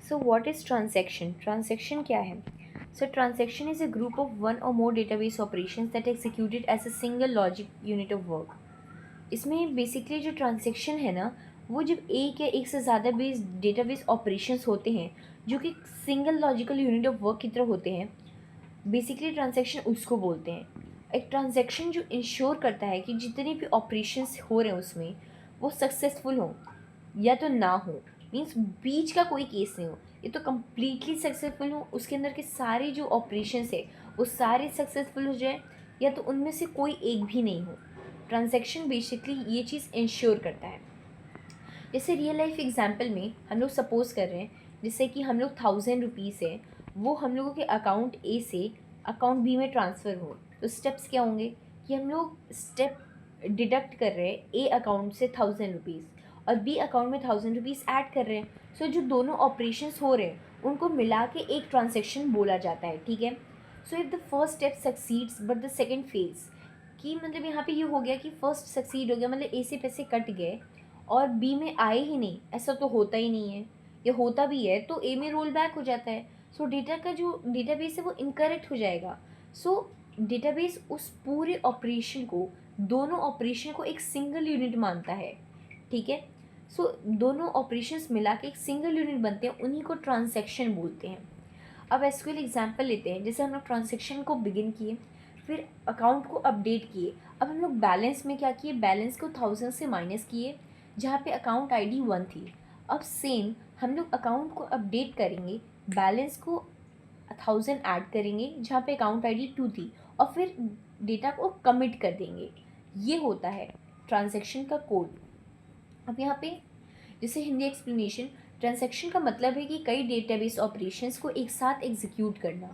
So what is transaction? Transaction क्या है? So transaction is a group of one or more database operations that executed as a single logic unit of work. इसमें basically जो transaction है ना, वो जब एक या एक से ज़्यादा बेस डेटाबेस ऑपरेशंस होते हैं जो कि single logical unit of work की तरह होते हैं, बेसिकली ट्रांजैक्शन उसको बोलते हैं। एक ट्रांजैक्शन जो इंश्योर करता है कि जितने भी ऑपरेशंस हो रहे हैं उसमें वो सक्सेसफुल हों या तो ना हो, मीन्स बीच का कोई केस नहीं हो, ये तो कम्प्लीटली सक्सेसफुल हो, उसके अंदर के सारे जो ऑपरेशंस है वो सारे सक्सेसफुल हो जाए, या तो उनमें से कोई एक भी नहीं हो। ट्रांजैक्शन बेसिकली ये चीज़ इंश्योर करता है। जैसे रियल लाइफ एग्जांपल में हम लोग सपोज कर रहे हैं, जैसे कि हम लोग 1000 रुपीज़ है वो हम लोगों के अकाउंट ए से अकाउंट बी में ट्रांसफ़र हो, तो स्टेप्स क्या होंगे कि हम लोग स्टेप डिडक्ट कर रहे हैं ए अकाउंट से 1000 रुपीज़ और बी अकाउंट में 1000 रुपीज़ ऐड कर रहे हैं। सो जो दोनों ऑपरेशंस हो रहे हैं उनको मिला के एक ट्रांजेक्शन बोला जाता है, ठीक है। So if the first step succeeds but the second fails, कि मतलब यहाँ पे ये हो गया कि फर्स्ट सक्सीड हो गया, मतलब ए से पैसे कट गए और बी में आए ही नहीं, ऐसा तो होता ही नहीं है, या होता भी है तो ए में रोल बैक हो जाता है। सो डेटा का जो डेटाबेस है वो इनकरेक्ट हो जाएगा। सो डेटाबेस उस पूरे ऑपरेशन को, दोनों ऑपरेशन को एक सिंगल यूनिट मानता है, ठीक है। सो दोनों ऑपरेशंस मिला के एक सिंगल यूनिट बनते हैं, उन्हीं को ट्रांजैक्शन बोलते हैं। अब एसक्यूएल एग्जांपल लेते हैं, जैसे हम लोग ट्रांजैक्शन को बिगिन किए, फिर अकाउंट को अपडेट किए। अब हम लोग बैलेंस में क्या किए, बैलेंस को 1000 से माइनस किए जहाँ पे अकाउंट आईडी 1 थी। अब सेम हम लोग अकाउंट को अपडेट करेंगे, बैलेंस को 1000 ऐड करेंगे जहाँ पे अकाउंट आईडी 2 थी, और फिर डेटा को कमिट कर देंगे। ये होता है ट्रांजैक्शन का कोड। अब यहाँ पे जैसे हिंदी एक्सप्लेनेशन, ट्रांजैक्शन का मतलब है कि कई डेटाबेस ऑपरेशंस को एक साथ एग्जीक्यूट करना।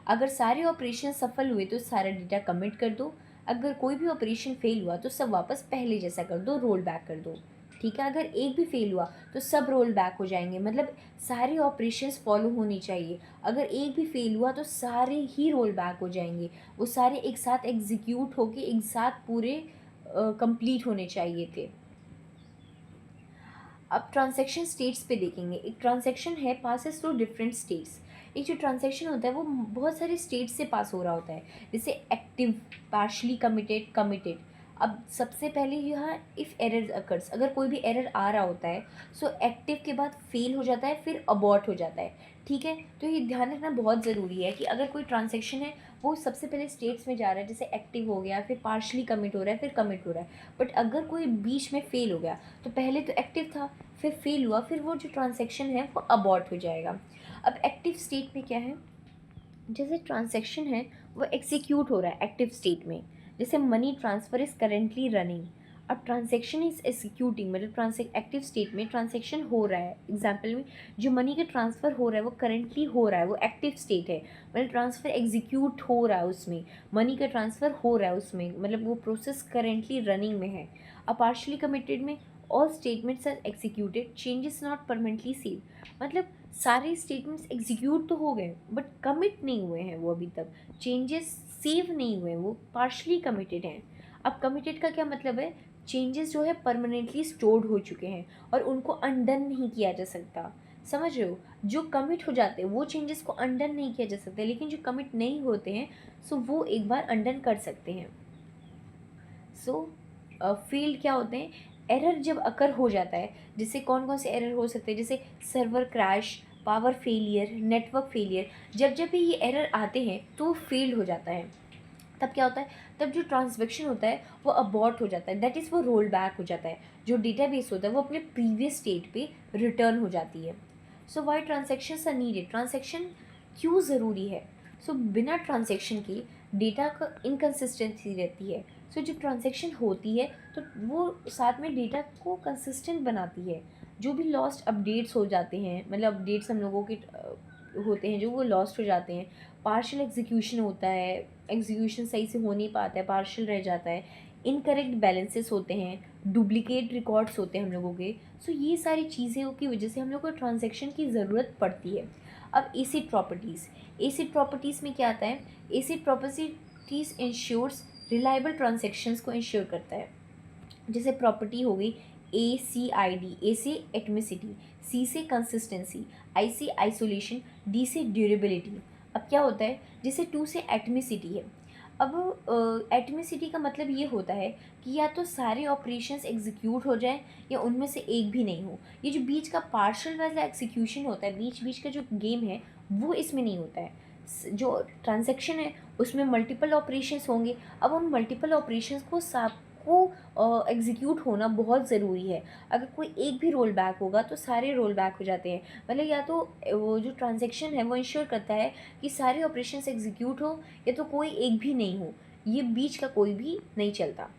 अगर सारे ऑपरेशन सफल हुए तो सारा डेटा कमिट कर दो, अगर कोई भी ऑपरेशन फेल हुआ तो सब वापस पहले जैसा कर दो, रोल बैक कर दो, ठीक है। अगर एक भी फेल हुआ तो सब रोल बैक हो जाएंगे, मतलब सारे ऑपरेशंस फॉलो होनी चाहिए। अगर एक भी फेल हुआ तो सारे ही रोल बैक हो जाएंगे, वो सारे एक साथ एग्जीक्यूट होके एक साथ पूरे कंप्लीट होने चाहिए थे। अब ट्रांजैक्शन स्टेट्स पे देखेंगे। एक ट्रांजैक्शन है पासेस थ्रू डिफरेंट स्टेट्स। एक जो ट्रांजैक्शन होता है वो बहुत सारे स्टेट्स से पास हो रहा होता है, जैसे एक्टिव, पार्शली कमिटेड, कमिटेड। अब सबसे पहले यहाँ इफ़ एरर अकर्स, अगर कोई भी एरर आ रहा होता है सो एक्टिव के बाद फेल हो जाता है, फिर अबॉर्ट हो जाता है, ठीक है। तो ये ध्यान रखना बहुत ज़रूरी है कि अगर कोई ट्रांजैक्शन है वो सबसे पहले स्टेट्स में जा रहा है, जैसे एक्टिव हो गया, फिर पार्शली कमिट हो रहा है, फिर कमिट हो रहा है। बट अगर कोई बीच में फेल हो गया तो पहले तो एक्टिव था, फिर फेल हुआ, फिर वो जो ट्रांजैक्शन है वो अबॉर्ट हो जाएगा। अब एक्टिव स्टेट में क्या है, जैसे ट्रांजैक्शन है वो एग्जीक्यूट हो रहा है एक्टिव स्टेट में, जैसे money transfer is currently running. अब ट्रांजैक्शन इज़ एग्जीक्यूटिंग, मतलब एक्टिव स्टेट में ट्रांजैक्शन हो रहा है, एग्जाम्पल में जो मनी का ट्रांसफ़र हो रहा है वो करेंटली हो रहा है, वो एक्टिव स्टेट है, मतलब ट्रांसफ़र एग्जीक्यूट हो रहा है उसमें, मनी का ट्रांसफ़र हो रहा है उसमें, मतलब वो प्रोसेस करेंटली रनिंग में है। अब पार्शली कमिटेड में all statements are executed, changes not permanently save, मतलब सारे स्टेटमेंट्स एग्जीक्यूट तो हो गए बट कमिट नहीं हुए हैं वो अभी तक, चेंजेस सेव नहीं हुए, वो पार्शली कमिटेड हैं। अब कमिटेड का क्या मतलब है, चेंजेस जो है परमानेंटली स्टोर्ड हो चुके हैं और उनको अनडन नहीं किया जा सकता, समझ रहे हो। जो कमिट हो जाते हैं वो चेंजेस को अनडन नहीं किया जा सकता, लेकिन जो कमिट नहीं होते हैं सो वो एक बार अनडन कर सकते हैं। सो फील्ड क्या होते हैं, एरर जब अकर हो जाता है, जैसे कौन कौन से एरर हो सकते हैं, जैसे server crash, power failure, network failure, जब जब भी ये एरर आते हैं तो फेल्ड हो जाता है। तब क्या होता है, तब जो ट्रांसजेक्शन होता है वो अबॉर्ट हो जाता है, दैट इज़ वो रोल बैक हो जाता है, जो डेटाबेस होता है वो अपने प्रीवियस स्टेट पे रिटर्न हो जाती है। So why transactions are needed, transaction क्यों ज़रूरी है। सो बिना ट्रांजेक्शन के डेटा का इनकन्सिस्टेंसी रहती है। सो जब ट्रांजेक्शन होती है तो वो साथ में डेटा को कंसिस्टेंट बनाती है। जो भी लॉस्ट अपडेट्स हो जाते हैं, मतलब अपडेट्स हम लोगों के होते हैं जो वो लॉस्ट हो जाते हैं, पार्शियल एग्जीक्यूशन होता है, एग्जीक्यूशन सही से हो नहीं पाता है, पार्शियल रह जाता है, इनकरेक्ट बैलेंसेस होते हैं, डुप्लीकेट रिकॉर्ड्स होते हैं हम लोगों के। सो ये सारी चीज़ों की वजह से हम लोग को ट्रांजैक्शन की ज़रूरत पड़ती है। अब एसिड प्रॉपर्टीज़, एसिड प्रॉपर्टीज़ में क्या आता है, acid properties ensures reliable transactions को इंश्योर करता है। जैसे प्रॉपर्टी हो गई ACID, ए से एटमिसिटी, C से कंसिस्टेंसी, I से आइसोलेशन, D से ड्यूरेबिलिटी। अब क्या होता है, जैसे 2 से एटमिसिटी है। अब एटमिसिटी का मतलब ये होता है कि या तो सारे ऑपरेशंस एग्जीक्यूट हो जाएं या उनमें से एक भी नहीं हो। ये जो बीच का पार्शल वाला एग्जीक्यूशन होता है, बीच बीच का जो गेम है, वो इसमें नहीं होता है। जो ट्रांजैक्शन है उसमें मल्टीपल ऑपरेशंस होंगे। अब उन मल्टीपल ऑपरेशंस को सबको एग्जीक्यूट होना बहुत ज़रूरी है। अगर कोई एक भी रोल बैक होगा तो सारे रोल बैक हो जाते हैं। मतलब या तो वो जो ट्रांजैक्शन है वो इंश्योर करता है कि सारे ऑपरेशंस एग्जीक्यूट हो, या तो कोई एक भी नहीं हो, ये बीच का कोई भी नहीं चलता।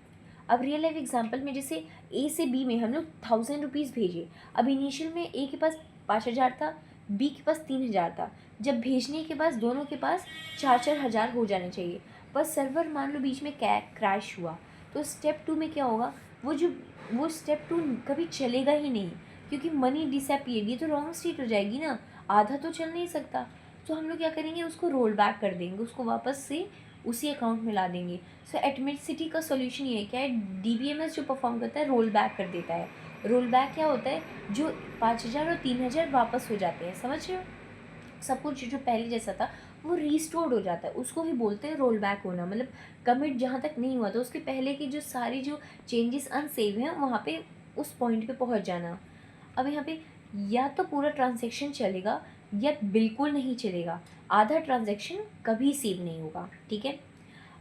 अब रियल लाइफ एग्जांपल में जैसे ए से बी में हम लोग 1000 रुपीज़ भेजे। अब इनिशियल में ए के पास 5000 था, बी के पास 3000 था। जब भेजने के बाद दोनों के पास 4-4 हज़ार हो जाने चाहिए, पर सर्वर मान लो बीच में क्रैश हुआ, तो स्टेप 2 में क्या होगा, वो स्टेप 2 कभी चलेगा ही नहीं, क्योंकि मनी डिसअपियर, ये तो रॉन्ग स्टेट हो जाएगी ना, आधा तो चल नहीं सकता। तो हम लोग क्या करेंगे, उसको रोल बैक कर देंगे, उसको वापस से उसी अकाउंट में ला देंगे। सो एटमिसिटी का सॉल्यूशन ये है, क्या है, DBMS जो परफॉर्म करता है रोल बैक कर देता है। रोल बैक क्या होता है, जो 5000 और 3000 वापस हो जाते हैं, समझ रहे हो, सब कुछ जो पहले जैसा था वो रिस्टोर्ड हो जाता है, उसको ही बोलते हैं रोल बैक होना। मतलब कमिट जहाँ तक नहीं हुआ था उसके पहले की जो सारी जो चेंजेस अनसेव हैं वहाँ पे उस पॉइंट पे पहुँच जाना। अब यहाँ पे या तो पूरा ट्रांजैक्शन चलेगा या बिल्कुल नहीं चलेगा, आधा ट्रांजैक्शन कभी सेव नहीं होगा, ठीक है।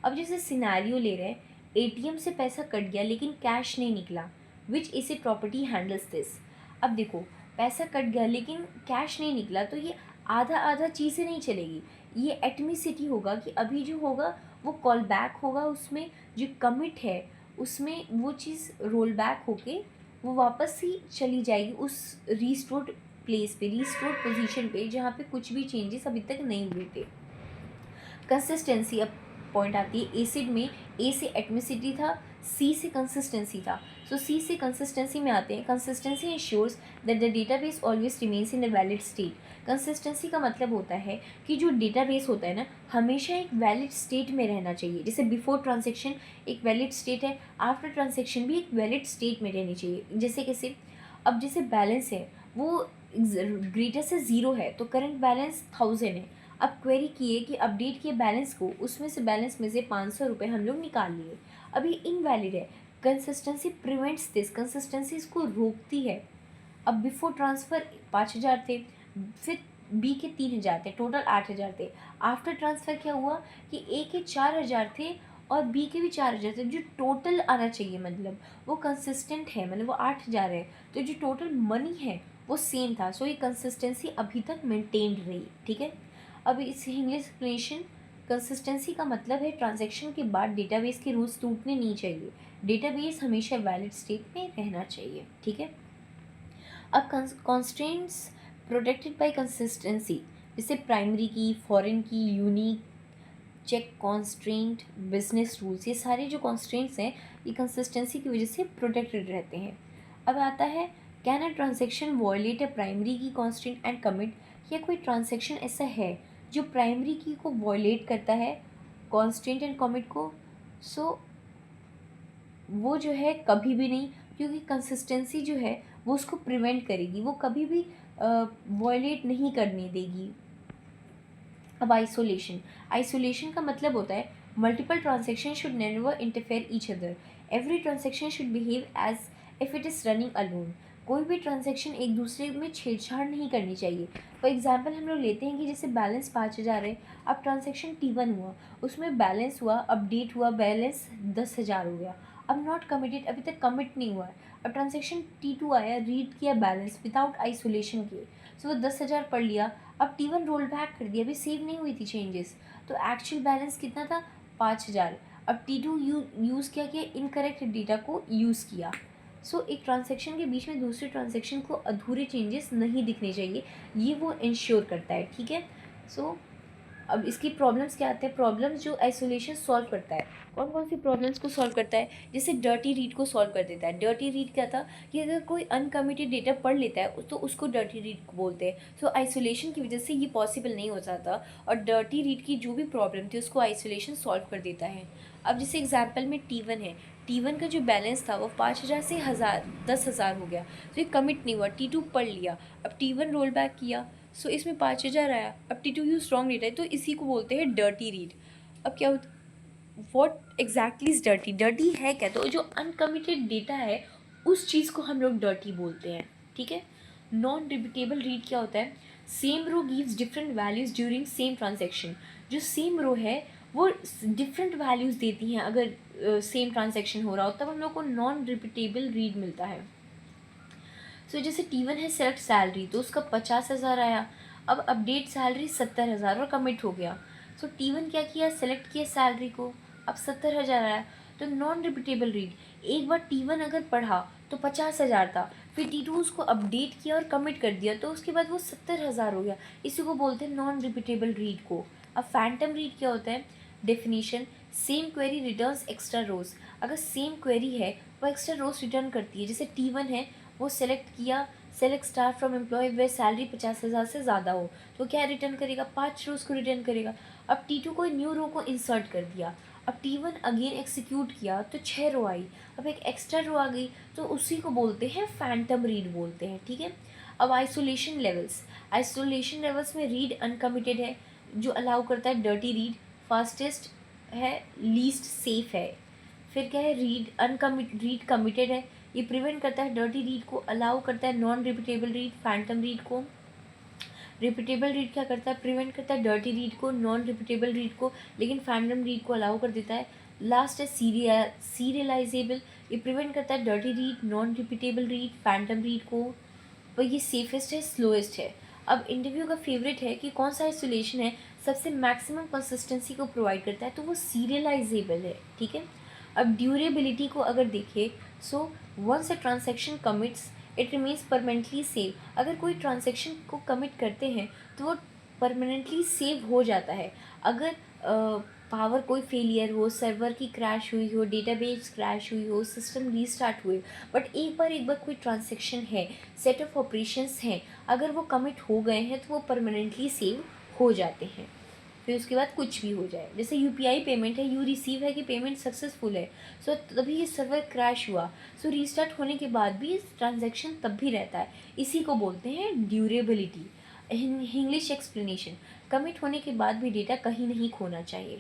अब जैसे सिनेरियो ले रहे हैं, ATM से पैसा कट गया लेकिन कैश नहीं निकला, विच एसेट प्रॉपर्टी हैंडल्स दिस। अब देखो, पैसा कट गया लेकिन कैश नहीं निकला, तो ये आधा आधा चीज़ें नहीं चलेगी, ये एटमिसिटी होगा कि अभी जो होगा वो कॉल बैक होगा, उसमें जो कमिट है उसमें वो चीज़ रोल बैक होके वो वापस ही चली जाएगी उस रीस्टोर्ड प्लेस पे, रीस्टोर्ड पोजीशन पे, जहाँ पे कुछ भी चेंजेस अभी तक नहीं हुए थे। कंसिस्टेंसी अब पॉइंट आती है। एसिड में ए से एटमिसिटी था, सी से कंसिस्टेंसी था। सो सी से कंसिस्टेंसी में आते हैं। Consistency ensures that the database always remains in a valid state. Consistency का मतलब होता है कि जो डेटाबेस होता है ना, हमेशा एक वैलिड स्टेट में रहना चाहिए। जैसे बिफोर ट्रांजेक्शन एक वैलिड स्टेट है, आफ्टर ट्रांजेक्शन भी एक वैलिड स्टेट में रहनी चाहिए। जैसे कैसे, अब जैसे बैलेंस है वो ग्रेटर से ज़ीरो है तो करंट बैलेंस 1000 है। अब क्वेरी किए कि अपडेट किए बैलेंस को, उसमें से बैलेंस में से 500 रुपये हम लोग निकाल लिए, अभी इनवैलिड है। कंसिस्टेंसी प्रिवेंट्स दिस, कंसिस्टेंसी इसको रोकती है। अब बिफोर ट्रांसफ़र 5000 थे, फिर बी के 3000 थे, टोटल 8000 थे। आफ्टर ट्रांसफ़र क्या हुआ कि ए के 4000 थे और बी के भी 4000 थे, जो टोटल आना चाहिए मतलब वो कंसिस्टेंट है, मतलब वो 8000 है, तो जो टोटल मनी है वो सेम था। सो ये कंसिस्टेंसी अभी तक मेंटेन्ड रही, ठीक है। अब इस इंग्लिश एक्सप्लेनेशन, कंसिस्टेंसी का मतलब है ट्रांजैक्शन के बाद डेटाबेस के रूल्स टूटने नहीं चाहिए, डेटाबेस हमेशा वैलिड स्टेट में रहना चाहिए, ठीक है। अब कॉन्स्ट्रेंट्स प्रोटेक्टेड बाय कंसिस्टेंसी, जैसे primary key, foreign key, unique, check constraint, business rules, ये सारे जो कॉन्स्ट्रेंट्स हैं ये कंसिस्टेंसी की वजह से प्रोटेक्टेड रहते हैं। अब आता है, can a transaction violate a primary key constraint and commit. या कोई ट्रांजेक्शन ऐसा है जो प्राइमरी की को वॉयलेट करता है, कॉन्स्टेंट एंड कमिट को। सो वो जो है कभी भी नहीं, क्योंकि कंसिस्टेंसी जो है वो उसको प्रिवेंट करेगी, वो कभी भी वॉयलेट नहीं करने देगी। अब आइसोलेशन, आइसोलेशन का मतलब होता है multiple transaction should never interfere each other, every transaction should behave as if it is running alone. कोई भी ट्रांजेक्शन एक दूसरे में छेड़छाड़ नहीं करनी चाहिए। फॉर एग्जाम्पल हम लोग लेते हैं कि जैसे बैलेंस 5000 है, अब ट्रांजेक्शन T1 हुआ, उसमें बैलेंस हुआ, अपडेट हुआ, बैलेंस 10,000 हो गया, अब नॉट कमिटेड, अभी तक कमिट नहीं हुआ है। अब ट्रांजेक्शन T2 आया, रीड किया बैलेंस विदाउट आइसोलेशन किए, सो वो 10,000 पढ़ लिया। अब T1 रोल बैक कर दिया, अभी सेव नहीं हुई थी चेंजेस, तो एक्चुअल बैलेंस कितना था, 5000। अब T2 यूज़ किया कि इनकरेक्ट डेटा को यूज़ किया। सो एक ट्रांजेक्शन के बीच में दूसरे ट्रांजेक्शन को अधूरे चेंजेस नहीं दिखने चाहिए, ये वो इंश्योर करता है, ठीक है। सो अब इसकी प्रॉब्लम्स क्या आते हैं, प्रॉब्लम्स जो आइसोलेशन सॉल्व करता है, कौन कौन सी प्रॉब्लम्स को सॉल्व करता है, जैसे डर्टी रीड को सॉल्व कर देता है। डर्टी रीड क्या था कि अगर कोई अनकमिटेड डेटा पढ़ लेता है तो उसको डर्टी रीड बोलते हैं। सो आइसोलेशन की वजह से ये पॉसिबल नहीं हो जाता, और डर्टी रीड की जो भी प्रॉब्लम थी उसको आइसोलेशन सॉल्व कर देता है। अब जैसे एग्जाम्पल में T1 है, T1 का जो बैलेंस था वो 5,000 से 10,000 हो गया, तो ये कमिट नहीं हुआ, T2 पढ़ लिया, अब T1 रोल बैक किया, सो इसमें 5,000 आया, अब T2 यूज रॉन्ग डेटा है, तो इसी को बोलते हैं डर्टी रीड। अब क्या होता, what exactly is dirty, dirty है क्या, तो जो अनकमिटेड डेटा है उस चीज़ को हम लोग डर्टी बोलते हैं, ठीक है। नॉन रिपीटेबल रीड क्या होता है, same row gives different values during same transaction, जो सेम रो है वो डिफरेंट वैल्यूज देती हैं अगर सेम ट्रांजेक्शन हो रहा हो, तब हम लोग को नॉन रिपीटेबल रीड मिलता है। सो जैसे T1 है सेलेक्ट सैलरी, तो उसका 50,000 आया, अब अपडेट सैलरी 70,000 और कमिट हो गया। सो T1 क्या किया, सेलेक्ट किया सैलरी को, अब 70,000 आया, तो नॉन रिपीटेबल रीड, एक बार T1 अगर पढ़ा तो 50,000 था, फिर T2 उसको अपडेट किया और कमिट कर दिया, तो उसके बाद वो 70,000 हो गया, इसी को बोलते हैं नॉन रिपीटेबल रीड को। अब फैंटम रीड क्या होता है, definition, same query returns extra rows, अगर सेम क्वेरी है वो एक्स्ट्रा रोज रिटर्न करती है, जैसे T1 है वो सेलेक्ट किया, select star from employ way salary 50,000 से ज़्यादा हो, तो क्या रिटर्न करेगा, 5 रोज को रिटर्न करेगा। अब T2 को न्यू रो को इंसर्ट कर दिया, अब T1 अगेन एक्सिक्यूट किया तो 6 रो आई, अब एक एक्स्ट्रा रो आ गई, तो उसी को बोलते हैं फैंटम रीड बोलते हैं, ठीक है। अब आइसोलेशन लेवल्स, आइसोलेशन लेवल्स में रीड अनकमिटेड है, जो अलाउ करता है डर्टी रीड, फास्टेस्ट है, लीस्ट सेफ है। फिर क्या है, रीड कमिटेड है, ये प्रिवेंट करता है डर्टी रीड को, अलाउ करता है non repeatable read Phantom read को। रिपीटेबल रीड क्या करता है, प्रिवेंट करता है डर्टी रीड को, नॉन रिपीटेबल रीड को, लेकिन फैंटम रीड को अलाउ कर देता है। लास्ट है सीरियलाइजेबल, ये प्रिवेंट करता है dirty read, non repeatable read, Phantom read को, पर ये सेफेस्ट है, स्लोएस्ट है। अब इंटरव्यू का फेवरेट है कि कौन सा आइसोलेशन है सबसे मैक्सिमम कंसिस्टेंसी को प्रोवाइड करता है, तो वो सीरियलाइजेबल है, ठीक है। अब ड्यूरेबिलिटी को अगर देखें, so once a transaction commits it remains permanently save, अगर कोई ट्रांजेक्शन को कमिट करते हैं तो वो परमानेंटली सेव हो जाता है। अगर पावर कोई फेलियर हो, सर्वर की क्रैश हुई हो, डेटाबेस क्रैश हुई हो, सिस्टम रीस्टार्ट हुए, बट एक बार कोई ट्रांजेक्शन है, सेट ऑफ ऑपरेशंस हैं, अगर वो कमिट हो गए हैं तो वो परमानेंटली सेव हो जाते हैं, फिर उसके बाद कुछ भी हो जाए। जैसे UPI पेमेंट है, यू रिसीव है कि पेमेंट सक्सेसफुल है, सो तभी ये सर्वर क्रैश हुआ, सो रीस्टार्ट होने के बाद भी ट्रांजैक्शन तब भी रहता है, इसी को बोलते हैं ड्यूरेबिलिटी। इंग्लिश एक्सप्लेनेशन, कमिट होने के बाद भी डेटा कहीं नहीं खोना चाहिए।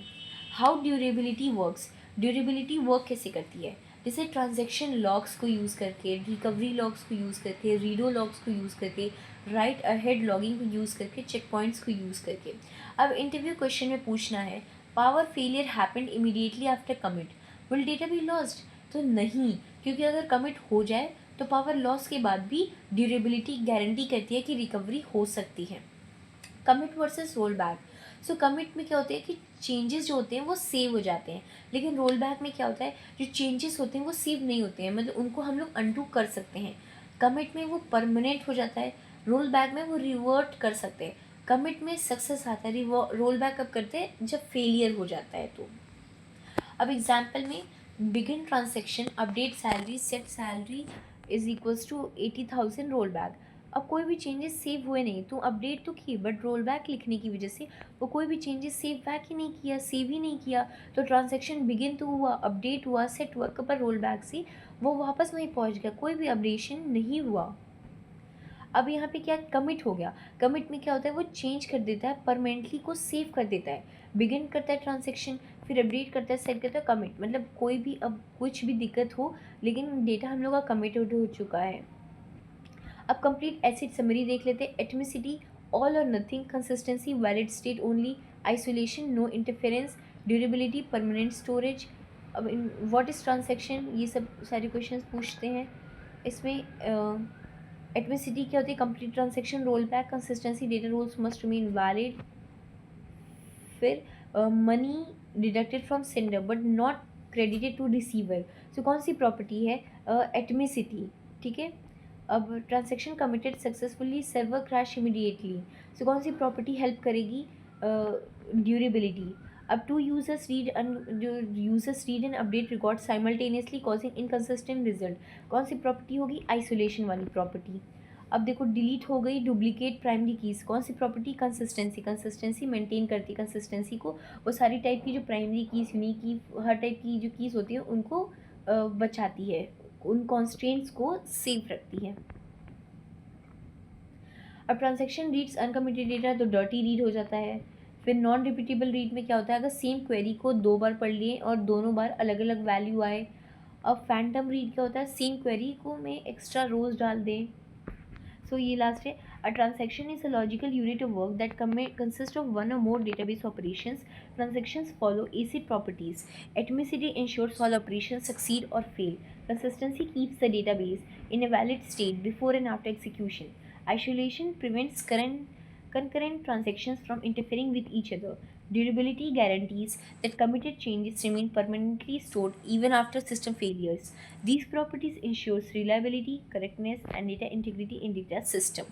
How durability works, durability work कैसे करती है, जैसे ट्रांजैक्शन लॉग्स को यूज़ करके, रिकवरी लॉग्स को यूज़ करके, रीडो लॉग्स को यूज़ करके, राइट अहेड लॉगिंग को यूज़ करके, चेक पॉइंट्स को यूज़ करके। अब इंटरव्यू क्वेश्चन में पूछना है, power failure happened immediately after commit, will data be lost, तो नहीं, क्योंकि अगर कमिट हो जाए तो पावर लॉस के बाद भी ड्यूरेबिलिटी गारंटी करती है कि रिकवरी हो सकती है। कमिट वर्सेस रोल बैक, सो कमिट में क्या होता है कि चेंजेस जो होते हैं वो सेव हो जाते हैं, लेकिन रोल बैक में क्या होता है, जो चेंजेस होते हैं वो सेव नहीं होते हैं, मतलब उनको हम लोग अनडू कर सकते हैं। कमिट में वो परमानेंट हो जाता है, रोल बैक में वो रिवर्ट कर सकते हैं। कमिट में सक्सेस आता है, रोल बैक कब करते हैं, जब फेलियर हो जाता है। तो अब एग्जाम्पल में, begin transaction, update salary, set salary is equals to 80,000 roll back. अब कोई भी चेंजेस सेव हुए नहीं, तो अपडेट तो की, बट रोल बैक लिखने की वजह से वो कोई भी चेंजेस सेव बैक ही नहीं किया, सेव ही नहीं किया, तो ट्रांजेक्शन बिगिन तो हुआ, अपडेट हुआ, सेट हुआ, पर रोल बैक से वो वापस वहीं पहुंच गया, कोई भी अपडेशन नहीं हुआ। अब यहाँ पे क्या कमिट हो गया, कमिट में क्या होता है, वो चेंज कर देता है, परमानेंटली को सेव कर देता है, बिगिन करता है ट्रांजेक्शन, फिर अपडेट करता है, सेट करता है, कमिट, मतलब कोई भी अब कुछ भी दिक्कत हो लेकिन डेटा हम लोग का कमिटेड हो चुका है। अब कंप्लीट एसिड समरी देख लेते हैं, atomicity, all or nothing, consistency, valid state only, isolation, no interference, durability, permanent storage. अब व्हाट इज ट्रांजेक्शन, ये सब सारे क्वेश्चंस पूछते हैं। इसमें एटमिसिटी क्या होती है, complete transaction, roll back, consistency, data rows must remain valid, फिर money deducted from sender but not credited to receiver, so कौन सी प्रॉपर्टी है, एटमिसिटी, ठीक है। अब transaction committed successfully, server crash immediately, so कौन सी प्रॉपर्टी हेल्प करेगी, ड्यूरेबिलिटी। अब टू यूजर्स रीड जो users read and update record simultaneously causing inconsistent result, कौन सी प्रॉपर्टी होगी, आइसोलेशन वाली प्रॉपर्टी। अब देखो डिलीट हो गई डुप्लीकेट प्राइमरी कीज़, कौन सी प्रॉपर्टी, कंसिस्टेंसी, कंसिस्टेंसी मेंटेन करती है कंसिस्टेंसी को, वो सारी टाइप की जो प्राइमरी कीज़, यूनिक की, हर टाइप की जो कीज़ होती है उनको बचाती है, उन कॉन्स्ट्रेंट्स को सेफ रखती है। अब ट्रांजैक्शन रीड्स अनकमिटेड डेटा तो डर्टी रीड हो जाता है। फिर नॉन रिपीटेबल रीड में क्या होता है, अगर सेम क्वेरी को 2 बार पढ़ लिए और दोनों बार अलग अलग वैल्यू आए। अब फैंटम रीड क्या होता है, सेम क्वेरी को में एक्स्ट्रा रोज डाल दें। सो ये लास्ट है, a transaction is a logical unit of work that consist of one or more database operations. Transactions follow ACID properties. Atomicity ensures all operations succeed or fail. Consistency keeps the database in a valid state before and after execution. Isolation prevents concurrent transactions from interfering with each other. Durability guarantees that committed changes remain permanently stored even after system failures. These properties ensures reliability, correctness, and data integrity in data system.